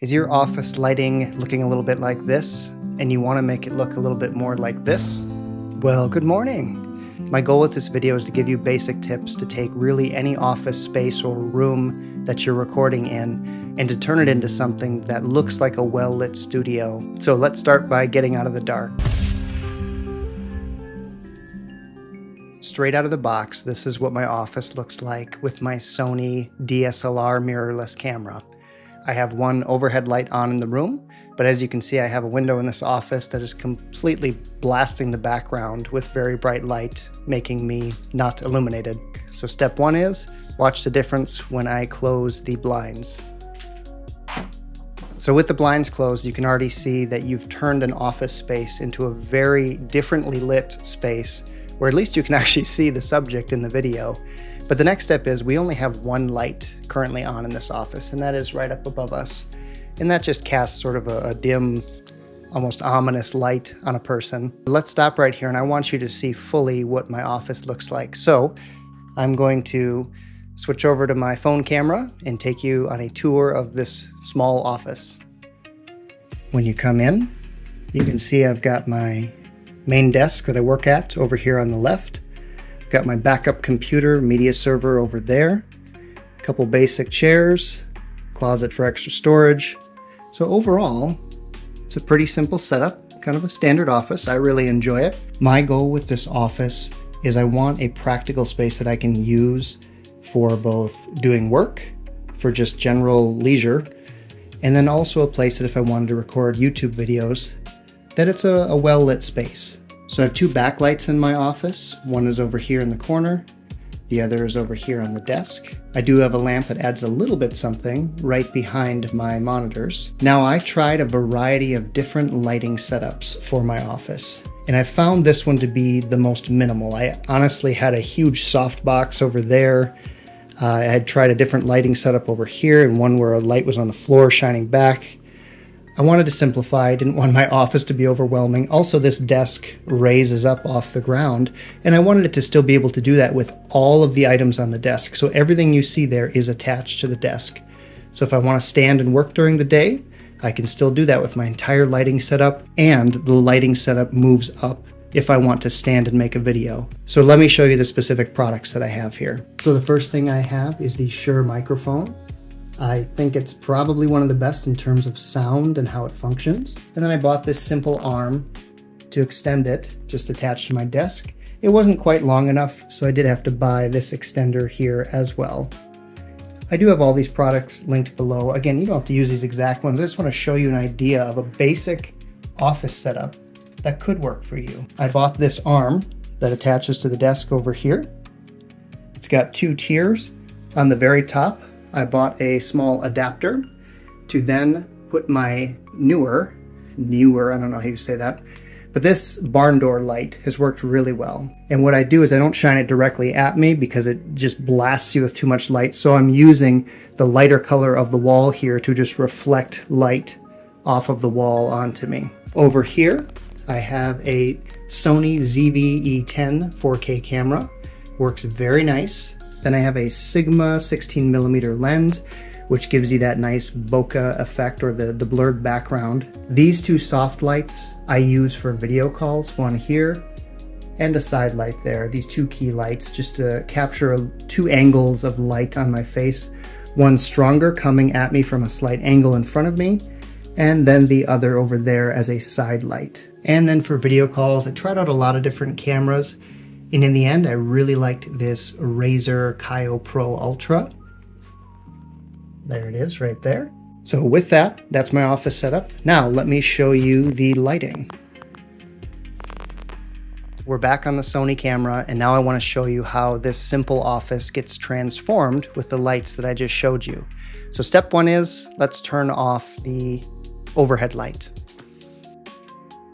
Is your office lighting looking a little bit like this, and you want to make it look a little bit more like this? Well, good morning! My goal with this video is to give you basic tips to take really any office space or room that you're recording in and to turn it into something that looks like a well-lit studio. So let's start by getting out of the dark. Straight out of the box, this is what my office looks like with my Sony DSLR mirrorless camera. I have one overhead light on in the room, but as you can see, I have a window in this office that is completely blasting the background with very bright light, making me not illuminated. So step one is, watch the difference when I close the blinds. So with the blinds closed, you can already see that you've turned an office space into a very differently lit space, where at least you can actually see the subject in the video. But the next step is we only have one light currently on in this office, and that is right up above us. And that just casts sort of a dim, almost ominous light on a person. Let's stop right here, and I want you to see fully what my office looks like. So I'm going to switch over to my phone camera and take you on a tour of this small office. When you come in, you can see I've got my main desk that I work at over here on the left. Got my backup computer, media server over there, a couple basic chairs, closet for extra storage. So overall, it's a pretty simple setup, kind of a standard office. I really enjoy it. My goal with this office is I want a practical space that I can use for both doing work, for just general leisure, and then also a place that if I wanted to record YouTube videos, that it's a well-lit space. So I have two backlights in my office. One is over here in the corner. The other is over here on the desk. I do have a lamp that adds a little bit something right behind my monitors. Now I tried a variety of different lighting setups for my office, and I found this one to be the most minimal. I honestly had a huge softbox over there. I had tried a different lighting setup over here and one where a light was on the floor shining back. I wanted to simplify, I didn't want my office to be overwhelming. Also, this desk raises up off the ground, and I wanted it to still be able to do that with all of the items on the desk. So everything you see there is attached to the desk. So if I want to stand and work during the day, I can still do that with my entire lighting setup, and the lighting setup moves up if I want to stand and make a video. So let me show you the specific products that I have here. So the first thing I have is the Shure microphone. I think it's probably one of the best in terms of sound and how it functions. And then I bought this simple arm to extend it, just attached to my desk. It wasn't quite long enough, so I did have to buy this extender here as well. I do have all these products linked below. Again, you don't have to use these exact ones. I just want to show you an idea of a basic office setup that could work for you. I bought this arm that attaches to the desk over here. It's got two tiers. On the very top, I bought a small adapter to then put my newer, I don't know how you say that, but this barn door light has worked really well. And what I do is I don't shine it directly at me because it just blasts you with too much light. So I'm using the lighter color of the wall here to just reflect light off of the wall onto me. Over here, I have a Sony ZV-E10 4K camera. Works very nice. Then I have a Sigma 16mm lens, which gives you that nice bokeh effect or the blurred background. These two soft lights I use for video calls, one here and a side light there. These two key lights just to capture two angles of light on my face. One stronger coming at me from a slight angle in front of me, and then the other over there as a side light. And then for video calls, I tried out a lot of different cameras. And in the end, I really liked this Razer Kaio Pro Ultra. There it is right there. So with that, that's my office setup. Now let me show you the lighting. We're back on the Sony camera, and now I want to show you how this simple office gets transformed with the lights that I just showed you. So step one is, let's turn off the overhead light.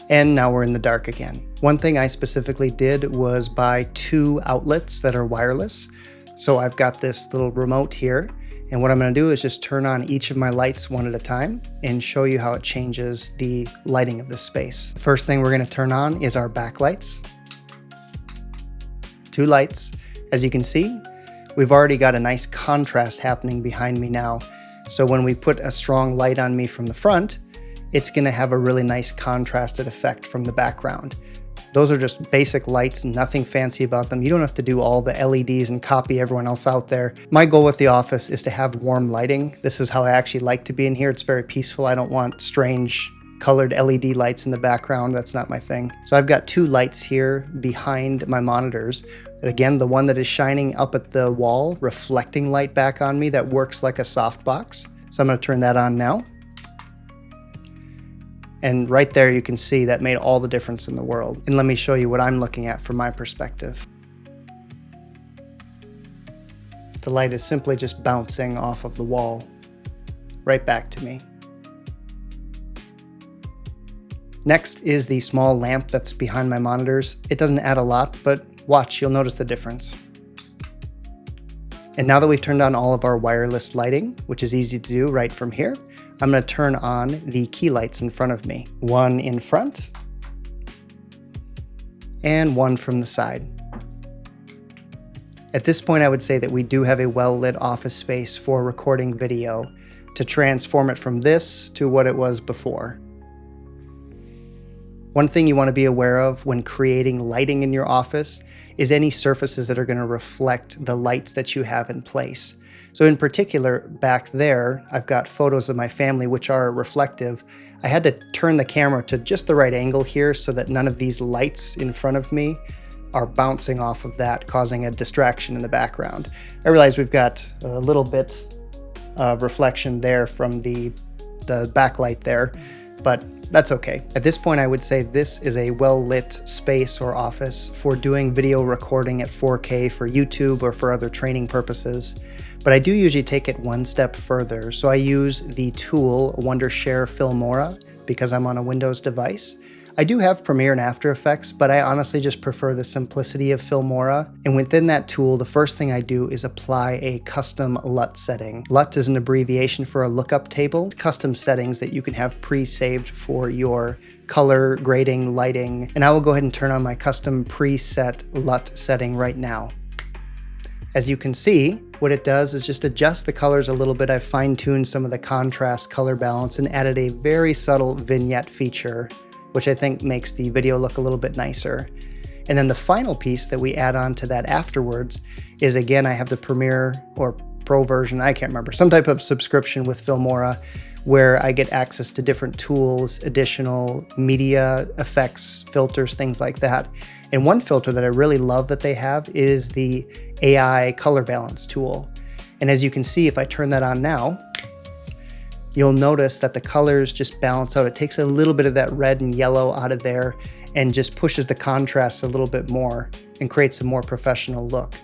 And now we're in the dark again. One thing I specifically did was buy two outlets that are wireless. So I've got this little remote here, and what I'm going to do is just turn on each of my lights one at a time and show you how it changes the lighting of this space. The first thing we're going to turn on is our backlights. Two lights. As you can see, we've already got a nice contrast happening behind me now. So when we put a strong light on me from the front, it's gonna have a really nice contrasted effect from the background. Those are just basic lights, nothing fancy about them. You don't have to do all the LEDs and copy everyone else out there. My goal with the office is to have warm lighting. This is how I actually like to be in here. It's very peaceful. I don't want strange colored LED lights in the background. That's not my thing. So I've got 2 lights here behind my monitors. Again, the one that is shining up at the wall, reflecting light back on me that works like a softbox. So I'm gonna turn that on now. And right there you can see that made all the difference in the world. And let me show you what I'm looking at from my perspective. The light is simply just bouncing off of the wall, right back to me. Next is the small lamp that's behind my monitors. It doesn't add a lot, but watch, you'll notice the difference. And now that we've turned on all of our wireless lighting, which is easy to do right from here, I'm going to turn on the key lights in front of me. One in front and one from the side. At this point, I would say that we do have a well-lit office space for recording video to transform it from this to what it was before. One thing you want to be aware of when creating lighting in your office is any surfaces that are going to reflect the lights that you have in place. So in particular, back there, I've got photos of my family which are reflective. I had to turn the camera to just the right angle here so that none of these lights in front of me are bouncing off of that, causing a distraction in the background. I realize we've got a little bit of reflection there from the backlight there, but that's okay. At this point, I would say this is a well-lit space or office for doing video recording at 4K for YouTube or for other training purposes. But I do usually take it one step further. So I use the tool Wondershare Filmora because I'm on a Windows device. I do have Premiere and After Effects, but I honestly just prefer the simplicity of Filmora. And within that tool, the first thing I do is apply a custom LUT setting. LUT is an abbreviation for a lookup table. It's custom settings that you can have pre-saved for your color, grading, lighting. And I will go ahead and turn on my custom preset LUT setting right now. As you can see, what it does is just adjust the colors a little bit. I've fine-tuned some of the contrast color balance and added a very subtle vignette feature, which I think makes the video look a little bit nicer. And then the final piece that we add on to that afterwards is, again, I have the Premiere or Pro version, I can't remember, some type of subscription with Filmora where I get access to different tools, additional media effects, filters, things like that. And one filter that I really love that they have is the AI color balance tool. And as you can see, if I turn that on now, you'll notice that the colors just balance out. It takes a little bit of that red and yellow out of there and just pushes the contrast a little bit more and creates a more professional look.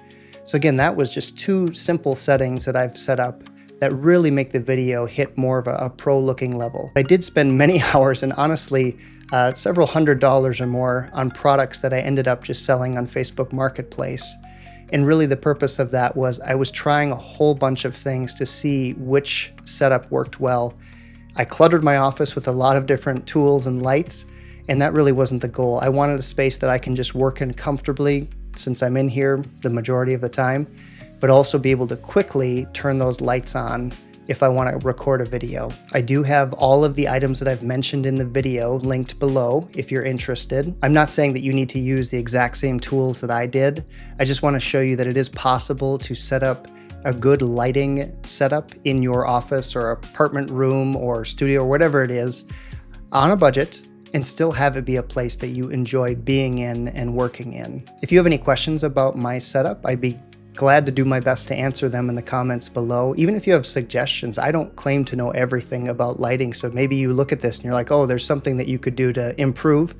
So again, that was just 2 simple settings that I've set up that really make the video hit more of a pro looking level. I did spend many hours and honestly, several $100s or more on products that I ended up just selling on Facebook Marketplace. And really the purpose of that was I was trying a whole bunch of things to see which setup worked well. I cluttered my office with a lot of different tools and lights, and that really wasn't the goal. I wanted a space that I can just work in comfortably since I'm in here the majority of the time, but also be able to quickly turn those lights on if I want to record a video. I do have all of the items that I've mentioned in the video linked below if you're interested. I'm not saying that you need to use the exact same tools that I did. I just want to show you that it is possible to set up a good lighting setup in your office or apartment room or studio or whatever it is on a budget and still have it be a place that you enjoy being in and working in. If you have any questions about my setup, I'd be glad to do my best to answer them in the comments below. Even if you have suggestions, I don't claim to know everything about lighting, so maybe you look at this and you're like, oh, there's something that you could do to improve.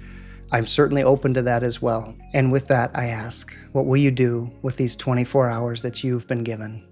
I'm certainly open to that as well. And with that, I ask, what will you do with these 24 hours that you've been given?